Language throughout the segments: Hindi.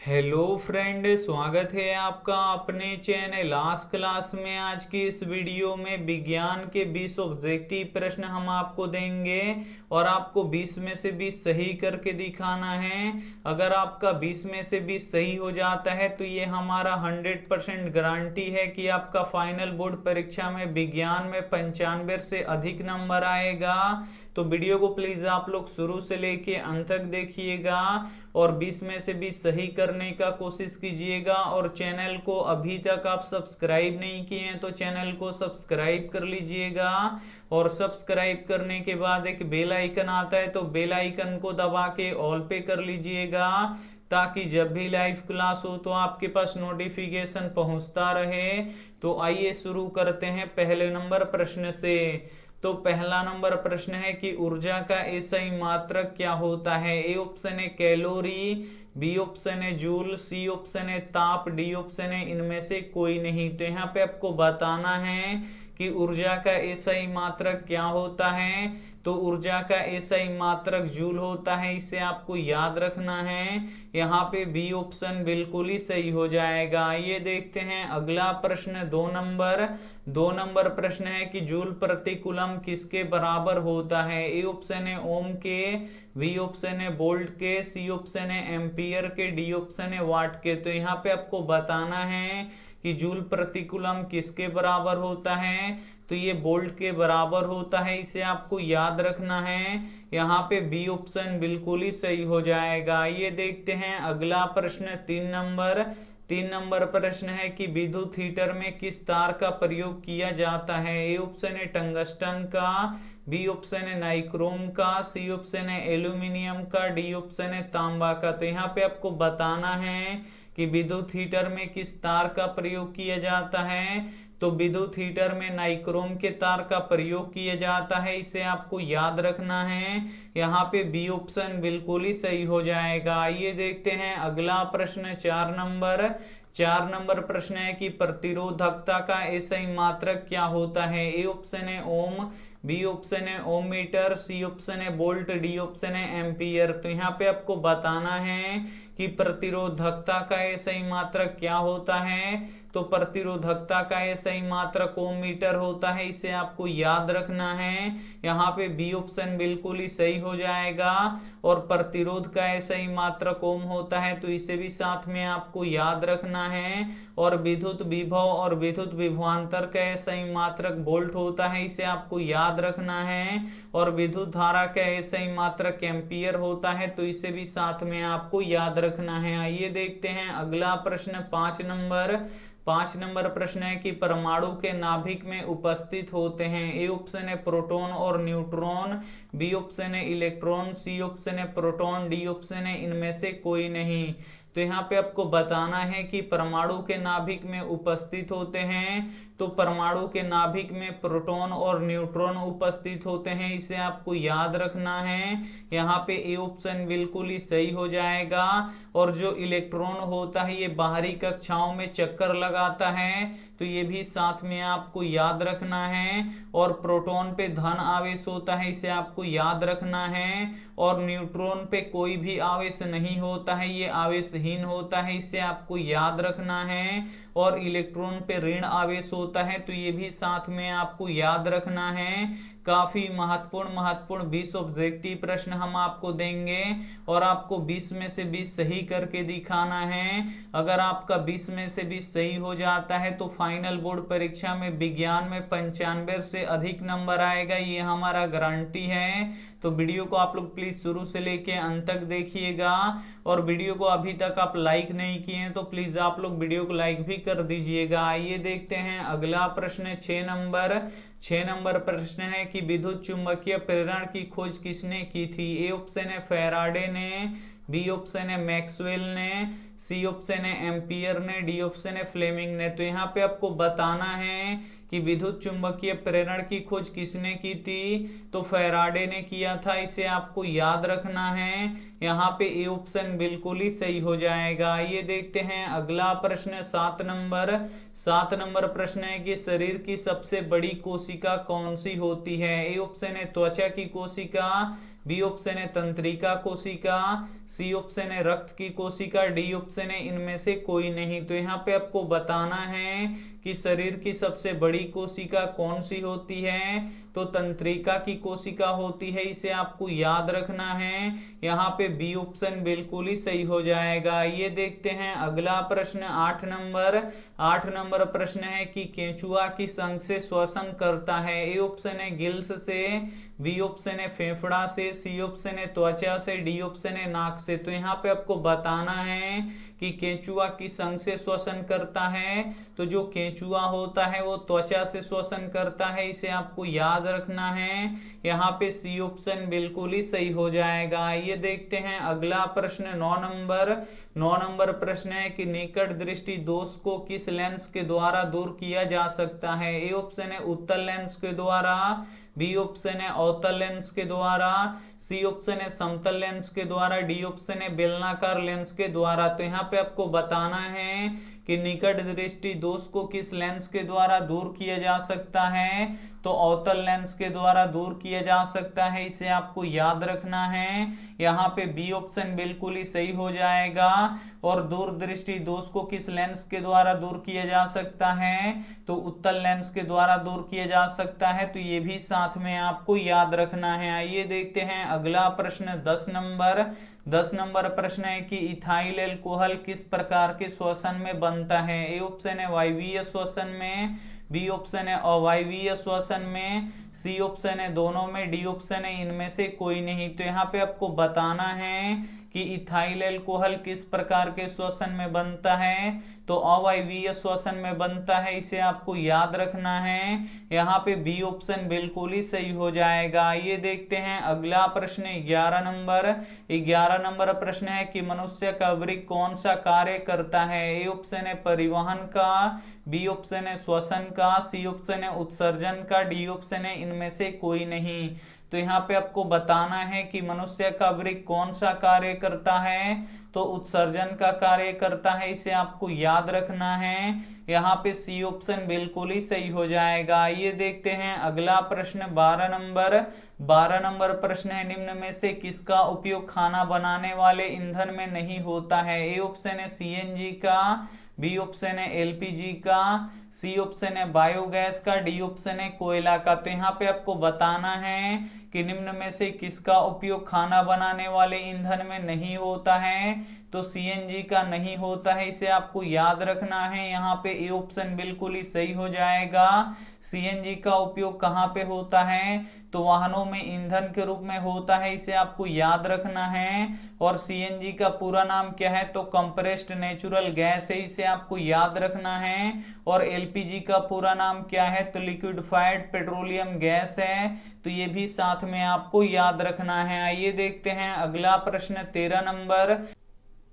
हेलो फ्रेंड, स्वागत है आपका अपने चैनल लास्ट क्लास में। आज की इस वीडियो में विज्ञान के 20 ऑब्जेक्टिव प्रश्न हम आपको देंगे और आपको 20 में से 20 सही करके दिखाना है। अगर आपका 20 में से 20 सही हो जाता है तो ये हमारा 100% गारंटी है कि आपका फाइनल बोर्ड परीक्षा में विज्ञान में 95 से अधिक नंबर आएगा। तो वीडियो को प्लीज आप लोग शुरू से लेके अंत तक देखिएगा और 20 में से 20 सही करने का कोशिश कीजिएगा। और चैनल को अभी तक आप सब्सक्राइब नहीं किए हैं तो चैनल को सब्सक्राइब कर लीजिएगा। और सब्सक्राइब करने के बाद एक बेल आइकन आता है तो बेल आइकन को दबा के ऑल पे कर लीजिएगा, ताकि जब भी लाइव क्लास हो तो आपके पास नोटिफिकेशन पहुंचता रहे। तो आइए शुरू करते हैं पहले नंबर प्रश्न से। तो पहला नंबर प्रश्न है कि ऊर्जा का एसआई मात्रक क्या होता है। ए ऑप्शन है कैलोरी, बी ऑप्शन है जूल, सी ऑप्शन है ताप, डी ऑप्शन है इनमें से कोई नहीं। तो यहाँ पे आपको बताना है कि ऊर्जा का एसआई मात्रक क्या होता है। तो ऊर्जा का एसआई मात्रक जूल होता है, इसे आपको याद रखना है। यहाँ पे बी ऑप्शन बिल्कुल ही सही हो जाएगा। ये देखते हैं अगला प्रश्न, दो नंबर प्रश्न है कि जूल प्रति कूलम किसके बराबर होता है। ए ऑप्शन है ओम के, बी ऑप्शन है वोल्ट के, सी ऑप्शन है एम्पियर के, डी ऑप्शन है वाट के। तो यहाँ पे आपको बताना है कि जूल प्रति कूलम किसके बराबर होता है। तो ये वोल्ट के बराबर होता है, इसे आपको याद रखना है। यहाँ पे बी ऑप्शन बिल्कुल ही सही हो जाएगा। ये देखते हैं अगला प्रश्न, तीन नंबर प्रश्न है कि विद्युत हीटर में किस तार का प्रयोग किया जाता है। ए ऑप्शन है टंगस्टन का, बी ऑप्शन है नाइक्रोम का, सी ऑप्शन है एल्यूमिनियम का, डी ऑप्शन है तांबा का। तो यहाँ पे आपको बताना है कि विद्युत हीटर में किस तार का प्रयोग किया जाता है। तो विद्युत हीटर में नाइक्रोम के तार का प्रयोग किया जाता है, इसे आपको याद रखना है। यहाँ पे बी ऑप्शन बिल्कुल ही सही हो जाएगा। ये देखते हैं अगला प्रश्न, चार नंबर प्रश्न है कि प्रतिरोधकता का एसआई मात्रक क्या होता है। ए ऑप्शन है ओम, बी ऑप्शन है ओम मीटर, सी ऑप्शन है वोल्ट, डी ऑप्शन है एम्पियर। तो यहाँ पे आपको बताना है कि प्रतिरोधकता का एसआई मात्रक क्या होता है। तो प्रतिरोधकता का एसआई मात्रक ओम मीटर होता है, इसे आपको याद रखना है। यहाँ पे बी ऑप्शन बिल्कुल ही सही हो जाएगा। और प्रतिरोध का एसआई मात्रक ओम होता है, तो इसे भी साथ में आपको याद रखना है। और विद्युत विभव और विद्युत विभवांतर का एसआई मात्रक वोल्ट होता है, इसे आपको याद रखना है। और विद्युत धारा का एसआई मात्रक एम्पियर होता है, तो इसे भी साथ में आपको याद रखना है। आइए देखते हैं अगला प्रश्न, पांच नंबर प्रश्न है कि परमाणु के नाभिक में उपस्थित होते हैं। ए ऑप्शन है प्रोटॉन और न्यूट्रॉन, बी ऑप्शन है इलेक्ट्रॉन, सी ऑप्शन है प्रोटॉन, डी ऑप्शन है इनमें से कोई नहीं। तो यहाँ पे आपको बताना है कि परमाणु के नाभिक में उपस्थित होते हैं। तो परमाणु के नाभिक में प्रोटॉन और न्यूट्रॉन उपस्थित होते हैं, इसे आपको याद रखना है। यहाँ पे ए ऑप्शन बिल्कुल ही सही हो जाएगा। और जो इलेक्ट्रॉन होता है ये बाहरी कक्षाओं में चक्कर लगाता है, तो ये भी साथ में आपको याद रखना है। और प्रोटॉन पे धन आवेश होता है, इसे आपको याद रखना है। और न्यूट्रॉन पे कोई भी आवेश नहीं होता है, ये आवेशहीन होता है, इसे आपको याद रखना है। और इलेक्ट्रॉन पे ऋण आवेश होता है, तो ये भी साथ में आपको याद रखना है। काफी महत्वपूर्ण 20 ऑब्जेक्टिव प्रश्न हम आपको देंगे और आपको 20 में से 20 सही करके दिखाना है। अगर आपका 20 में से 20 सही हो जाता है तो फाइनल बोर्ड परीक्षा में विज्ञान में 95 से अधिक नंबर आएगा, ये हमारा गारंटी है। तो वीडियो को आप लोग प्लीज शुरू से लेके अंत तक देखिएगा। और वीडियो को अभी तक आप लाइक नहीं किए हैं तो प्लीज आप लोग वीडियो को लाइक भी कर दीजिएगा। आइए देखते हैं अगला प्रश्न, 6 नंबर प्रश्न है कि विद्युत चुंबकीय प्रेरण की खोज किसने की थी। ए ऑप्शन है फैराडे ने, बी ऑप्शन है मैक्सवेल ने, सी ऑप्शन है एम्पियर ने, डी ऑप्शन है फ्लेमिंग ने। तो यहाँ पे आपको बताना है कि विद्युत चुंबकीय प्रेरण की खोज किसने की थी। तो फैराडे ने किया था, इसे आपको याद रखना है। यहाँ पे ए ऑप्शन बिल्कुल ही सही हो जाएगा। ये देखते हैं अगला प्रश्न, 7 नंबर प्रश्न है कि शरीर की सबसे बड़ी कोशिका कौन सी होती है। ए ऑप्शन है त्वचा की कोशिका, बी ऑप्शन है तंत्रिका कोशिका, सी ऑप्शन है रक्त की कोशिका, डी ऑप्शन है इनमें से कोई नहीं। तो यहाँ पे आपको बताना है कि शरीर की सबसे बड़ी कोशिका कौन सी होती है, तो तंत्रिका की कोशिका होती है, इसे आपको याद रखना है। यहाँ पे बी ऑप्शन बिल्कुल ही सही हो जाएगा। ये देखते हैं अगला प्रश्न 8 नंबर। 8 नंबर प्रश्न है कि केंचुआ किस अंग से श्वसन करता है। ए ऑप्शन है गिल्स से, बी ऑप्शन है फेफड़ा से, सी ऑप्शन है त्वचा से, डी ऑप्शन है नाक से। तो यहाँ पे आपको बताना है कि केंचुआ किस अंग से श्वसन करता है। तो जो केंचुआ होता है वो त्वचा से श्वसन करता है, इसे आपको याद रखना है। यहाँ पे सी ऑप्शन बिल्कुल ही सही हो जाएगा। ये देखते हैं अगला प्रश्न 9 नंबर। 9 नंबर प्रश्न है कि निकट दृष्टि दोष को किस लेंस के द्वारा दूर किया जा सकता है। ए ऑप्शन है उत्तल लेंस के द्वारा, बी ऑप्शन है अवतल लेंस के द्वारा, सी ऑप्शन है समतल लेंस के द्वारा, डी ऑप्शन है बेलनाकार लेंस के द्वारा। तो यहाँ पे आपको बताना है कि निकट दृष्टि दोष को किस लेंस के द्वारा दूर किया जा सकता है। तो अवतल लेंस के द्वारा दूर किया जा सकता है, इसे आपको याद रखना है। यहाँ पे बी ऑप्शन बिल्कुल ही सही हो जाएगा। और दूरदृष्टि दोष को किस लेंस के द्वारा दूर किया जा सकता है, तो उत्तल लेंस के द्वारा दूर किया जा सकता है। तो ये भी साथ में आपको याद रखना है। आइए देखते हैं अगला प्रश्न 10 नंबर। 10 नंबर प्रश्न है कि इथाइल अल्कोहल किस प्रकार के श्वसन में बनता है। ए ऑप्शन है वायवीय श्वसन में, बी ऑप्शन है अवायवीय श्वसन में, सी ऑप्शन है दोनों में, डी ऑप्शन है इनमें से कोई नहीं। तो यहाँ पे आपको बताना है कि इथाइल अल्कोहल किस प्रकार के श्वसन में बनता है, तो अवायवीय श्वसन में बनता है, इसे आपको याद रखना है। यहाँ पे बी ऑप्शन बिल्कुल ही सही हो जाएगा। ये देखते हैं अगला प्रश्न 11 नंबर। 11 नंबर प्रश्न है कि मनुष्य का वृक्क कौन सा कार्य करता है। ए ऑप्शन है परिवहन का, बी ऑप्शन है श्वसन का, सी ऑप्शन है उत्सर्जन का, डी ऑप्शन है इनमें से कोई नहीं। तो यहाँ पे आपको बताना है कि मनुष्य का वृक्क कौन सा कार्य करता है, तो उत्सर्जन का कार्य करता है, इसे आपको याद रखना है। यहाँ पे सी ऑप्शन बिल्कुल ही सही हो जाएगा। ये देखते हैं अगला प्रश्न 12 नंबर। 12 नंबर प्रश्न है निम्न में से किसका उपयोग खाना बनाने वाले ईंधन में नहीं होता है। ए ऑप्शन है सीएनजी का, बी ऑप्शन है एलपीजी का, सी ऑप्शन है बायोगैस का, डी ऑप्शन है कोयला का। तो यहाँ पे आपको बताना है कि निम्न में से किसका उपयोग खाना बनाने वाले ईंधन में नहीं होता है, तो सीएनजी का नहीं होता है, इसे आपको याद रखना है। यहाँ पे ए ऑप्शन बिल्कुल ही सही हो जाएगा। सीएनजी का उपयोग कहाँ पे होता है, तो वाहनों में ईंधन के रूप में होता है, इसे आपको याद रखना है। और सीएनजी का पूरा नाम क्या है, तो कंप्रेस्ड नेचुरल गैस है, इसे आपको याद रखना है। और एलपीजी का पूरा नाम क्या है, तो लिक्विफाइड पेट्रोलियम गैस है, तो ये भी साथ में आपको याद रखना है। आइए देखते हैं अगला प्रश्न 13 नंबर।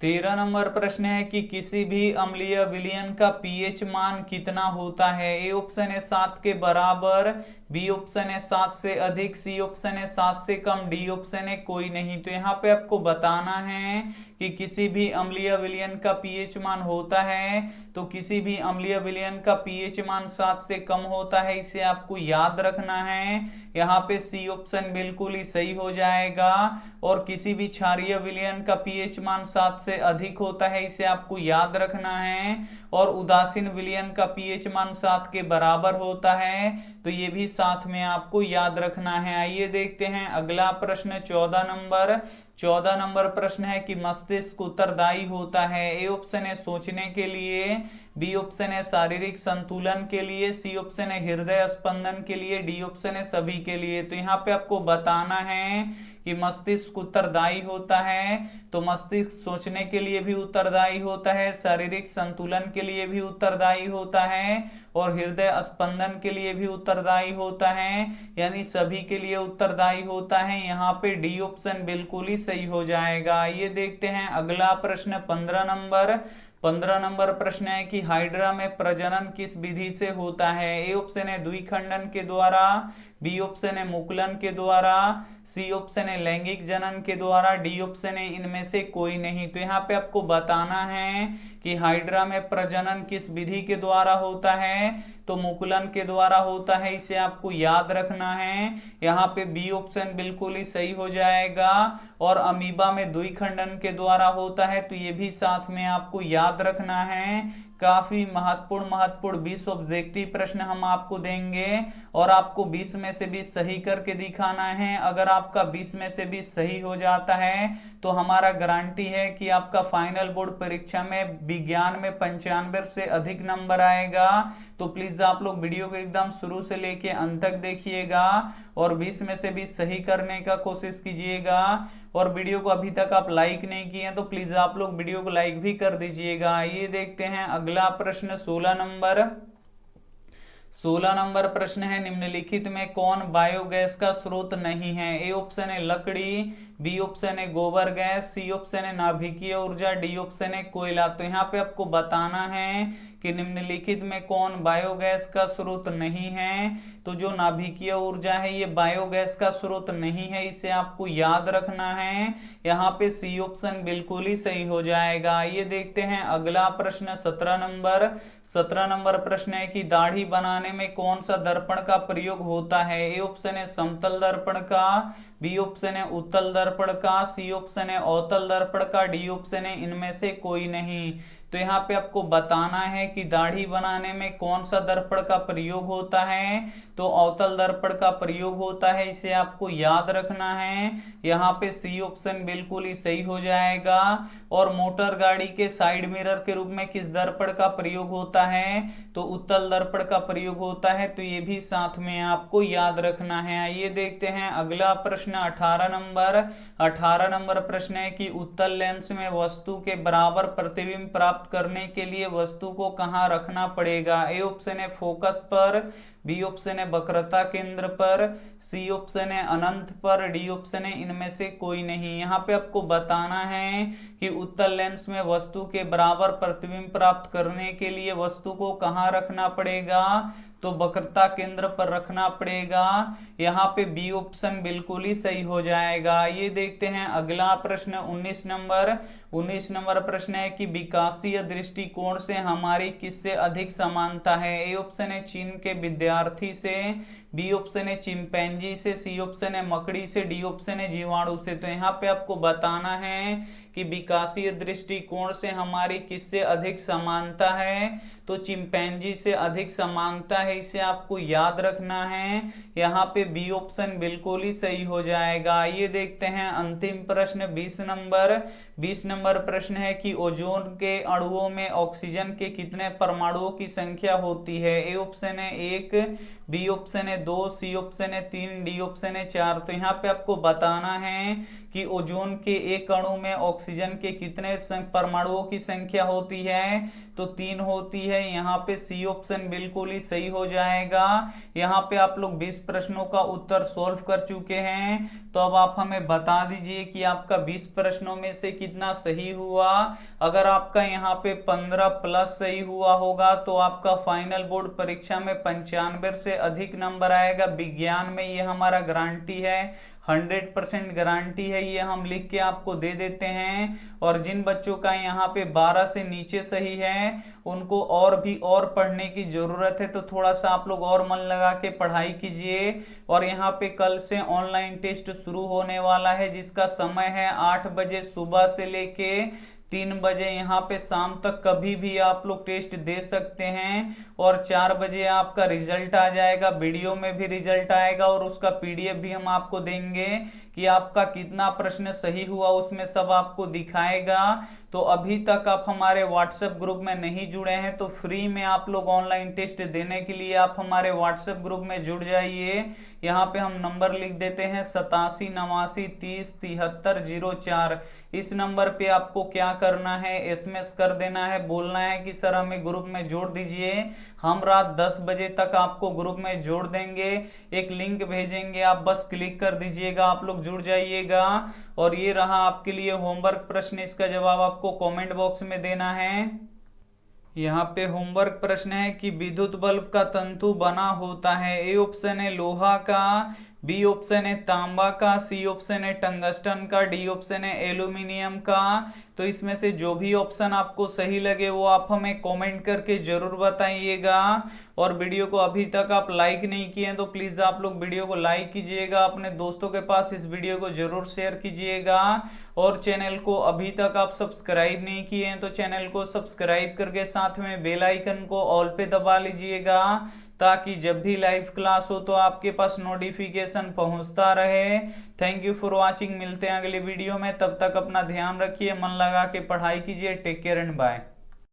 13 नंबर प्रश्न है कि किसी भी अम्लीय विलयन का पीएच मान कितना होता है। ए ऑप्शन है 7 के बराबर, बी ऑप्शन है 7 से अधिक, सी ऑप्शन है 7 से कम, डी ऑप्शन है कोई नहीं। तो यहाँ पे आपको बताना है कि किसी भी अम्लीय विलयन का पीएच मान होता है, तो किसी भी अम्लीय विलयन का पीएच मान 7 से कम होता है, इसे आपको याद रखना है। यहाँ पे सी ऑप्शन बिल्कुल ही सही हो जाएगा। और किसी भी क्षारीय विलयन का पीएच मान 7 से अधिक होता है, इसे आपको याद रखना है। और उदासीन विलयन का पीएच मान 7 के बराबर होता है, तो ये भी साथ में आपको याद रखना है। आइए देखते हैं अगला प्रश्न 14 नंबर। 14 नंबर प्रश्न है कि मस्तिष्क उत्तरदायी होता है। ए ऑप्शन है सोचने के लिए, बी ऑप्शन है शारीरिक संतुलन के लिए, सी ऑप्शन है हृदय स्पंदन के लिए, डी ऑप्शन है सभी के लिए। तो यहाँ पे आपको बताना है कि मस्तिष्क उत्तरदायी होता है, तो मस्तिष्क सोचने के लिए भी उत्तरदायी होता है, शारीरिक संतुलन के लिए भी उत्तरदायी होता है, और हृदय स्पंदन के लिए भी उत्तरदायी होता है, यानी सभी के लिए उत्तरदायी होता है। यहाँ पे डी ऑप्शन बिल्कुल ही सही हो जाएगा। ये देखते हैं अगला प्रश्न 15 नंबर। 15 नंबर प्रश्न है कि हाइड्रा में प्रजनन किस विधि से होता है। ए ऑप्शन है द्विखंडन के द्वारा, बी ऑप्शन है मुकुलन के द्वारा, सी ऑप्शन है लैंगिक जनन के द्वारा, डी ऑप्शन है इनमें से कोई नहीं। तो यहाँ पे आपको बताना है कि हाइड्रा में प्रजनन किस विधि के द्वारा होता है, तो मुकुलन के द्वारा होता है, इसे आपको याद रखना है। यहाँ पे बी ऑप्शन बिल्कुल ही सही हो जाएगा। और अमीबा में द्विखंडन के द्वारा होता है, तो ये भी साथ में आपको याद रखना है। काफी महत्वपूर्ण 20 ऑब्जेक्टिव प्रश्न हम आपको देंगे और आपको 20 में से 20 सही करके दिखाना है। अगर आपका 20 में से 20 सही हो जाता है तो हमारा गारंटी है कि आपका फाइनल बोर्ड परीक्षा में विज्ञान में 95 से अधिक नंबर आएगा। तो प्लीज आप लोग वीडियो को एकदम शुरू से लेके अंत तक देखिएगा और 20 में से 20 सही करने का कोशिश कीजिएगा। और वीडियो को अभी तक आप लाइक नहीं किए हैं तो प्लीज आप लोग वीडियो को लाइक भी कर दीजिएगा। ये देखते हैं अगला प्रश्न 16 नंबर प्रश्न है, निम्नलिखित में कौन बायोगैस का स्रोत नहीं है। ए ऑप्शन है लकड़ी, बी ऑप्शन है गोबर गैस, सी ऑप्शन है नाभिकीय ऊर्जा, डी ऑप्शन है कोयला। तो यहाँ पे आपको बताना है कि निम्नलिखित में कौन बायोगैस का स्रोत नहीं है। तो जो नाभिकीय ऊर्जा है ये बायोगैस का स्रोत नहीं है, इसे आपको याद रखना है। यहाँ पे सी ऑप्शन बिल्कुल ही सही हो जाएगा। ये देखते हैं अगला प्रश्न 17 नंबर प्रश्न है कि दाढ़ी बनाने में कौन सा दर्पण का प्रयोग होता है। ए ऑप्शन है समतल दर्पण का, बी ऑप्शन है उत्तल दर्पण का, सी ऑप्शन है अवतल दर्पण का, डी ऑप्शन है इनमें से कोई नहीं। तो यहाँ पे आपको बताना है कि दाढ़ी बनाने में कौन सा दर्पण का प्रयोग होता है, तो अवतल दर्पण का प्रयोग होता है, इसे आपको याद रखना है। यहाँ पे सी ऑप्शन बिल्कुल ही सही हो जाएगा। और मोटर गाड़ी के साइड मिरर के रूप में किस दर्पण का प्रयोग होता है, तो उत्तल दर्पण का प्रयोग होता है, तो ये भी साथ में आपको याद रखना है। ये देखते हैं अगला प्रश्न 18 नंबर प्रश्न है कि उत्तल लेंस में वस्तु के बराबर प्रतिबिंब प्राप्त करने के लिए वस्तु को कहाँ रखना पड़ेगा। ए ऑप्शन है फोकस पर, बी ऑप्शन है वक्रता केंद्र पर, सी ऑप्शन है अनंत पर, डी ऑप्शन है इनमें से कोई नहीं। यहाँ पे आपको बताना है कि उत्तल लेंस में वस्तु के बराबर प्रतिबिंब प्राप्त करने के लिए वस्तु को कहाँ रखना पड़ेगा, तो वक्रता केंद्र पर रखना पड़ेगा। यहाँ पे बी ऑप्शन बिल्कुल ही सही हो जाएगा। ये देखते हैं अगला प्रश्न 19 नंबर प्रश्न है कि विकासीय दृष्टिकोण से हमारी किससे अधिक समानता है। ए ऑप्शन है चीन के विद्यार्थी से, बी ऑप्शन है चिंपैंजी से, सी ऑप्शन है मकड़ी से, डी ऑप्शन है जीवाणु से। तो यहाँ पे आपको बताना है कि विकासीय दृष्टिकोण से हमारी किससे अधिक समानता है, तो चिंपैंजी से अधिक समानता है, इसे आपको याद रखना है। यहाँ पे बी ऑप्शन बिल्कुल ही सही हो जाएगा। ये देखते हैं अंतिम प्रश्न 20 नंबर प्रश्न है कि ओजोन के अणुओं में ऑक्सीजन के कितने परमाणुओं की संख्या होती है। ए ऑप्शन है 1, बी ऑप्शन है 2, सी ऑप्शन है 3, डी ऑप्शन है 4। तो यहाँ पे आपको बताना है कि ओजोन के एक अणु में ऑक्सीजन के कितने परमाणुओं की संख्या होती है, तो 3 होती है। यहाँ पे सी ऑप्शन बिल्कुल ही सही हो जाएगा। यहाँ पे आप लोग 20 प्रश्नों का उत्तर सॉल्व कर चुके हैं, तो अब आप हमें बता दीजिए कि आपका 20 प्रश्नों में से कितना सही हुआ। अगर आपका यहाँ पे 15 प्लस सही हुआ होगा तो आपका फाइनल बोर्ड परीक्षा में 95 से अधिक नंबर आएगा। विज्ञान में ये हमारा गारंटी है, 100% गारंटी है, ये हम लिख के आपको दे देते हैं। और जिन बच्चों का यहाँ पे 12 से नीचे सही है उनको और पढ़ने की जरूरत है, तो थोड़ा सा आप लोग और मन लगा के पढ़ाई कीजिए। और यहाँ पे कल से ऑनलाइन टेस्ट शुरू होने वाला है, जिसका समय है 8 बजे सुबह से लेके 3 बजे यहाँ पे शाम तक कभी भी आप लोग टेस्ट दे सकते हैं। और 4 बजे आपका रिजल्ट आ जाएगा, वीडियो में भी रिजल्ट आएगा और उसका पीडीएफ भी हम आपको देंगे कि आपका कितना प्रश्न सही हुआ, उसमें सब आपको दिखाएगा। तो अभी तक आप हमारे व्हाट्सएप ग्रुप में नहीं जुड़े हैं तो फ्री में आप लोग ऑनलाइन टेस्ट देने के लिए आप हमारे व्हाट्सएप ग्रुप में जुड़ जाइए। यहाँ पे हम नंबर लिख देते हैं 87 89 30 73 04। इस नंबर पे आपको क्या करना है, एसएमएस कर देना है, बोलना है कि सर हमें ग्रुप में जोड़ दीजिए। हम रात 10 बजे तक आपको ग्रुप में जोड़ देंगे, एक लिंक भेजेंगे, आप बस क्लिक कर दीजिएगा, आप लोग जुड़ जाइएगा। और ये रहा आपके लिए होमवर्क प्रश्न, इसका जवाब आपको कमेंट बॉक्स में देना है। यहाँ पे होमवर्क प्रश्न है कि विद्युत बल्ब का तंतु बना होता है। ए ऑप्शन है लोहा का, बी ऑप्शन है तांबा का, सी ऑप्शन है टंगस्टन का, डी ऑप्शन है एल्यूमिनियम का। तो इसमें से जो भी ऑप्शन आपको सही लगे वो आप हमें कमेंट करके जरूर बताइएगा। और वीडियो को अभी तक आप लाइक नहीं किए हैं तो प्लीज आप लोग वीडियो को लाइक कीजिएगा, अपने दोस्तों के पास इस वीडियो को जरूर शेयर कीजिएगा। और चैनल को अभी तक आप सब्सक्राइब नहीं किए हैं तो चैनल को सब्सक्राइब करके साथ में बेल आइकन को ऑल पे दबा लीजिएगा, ताकि जब भी लाइव क्लास हो तो आपके पास नोटिफिकेशन पहुंचता रहे। Thank you for watching. मिलते हैं अगले वीडियो में, तब तक अपना ध्यान रखिए, मन लगा के पढ़ाई कीजिए। Take care and bye.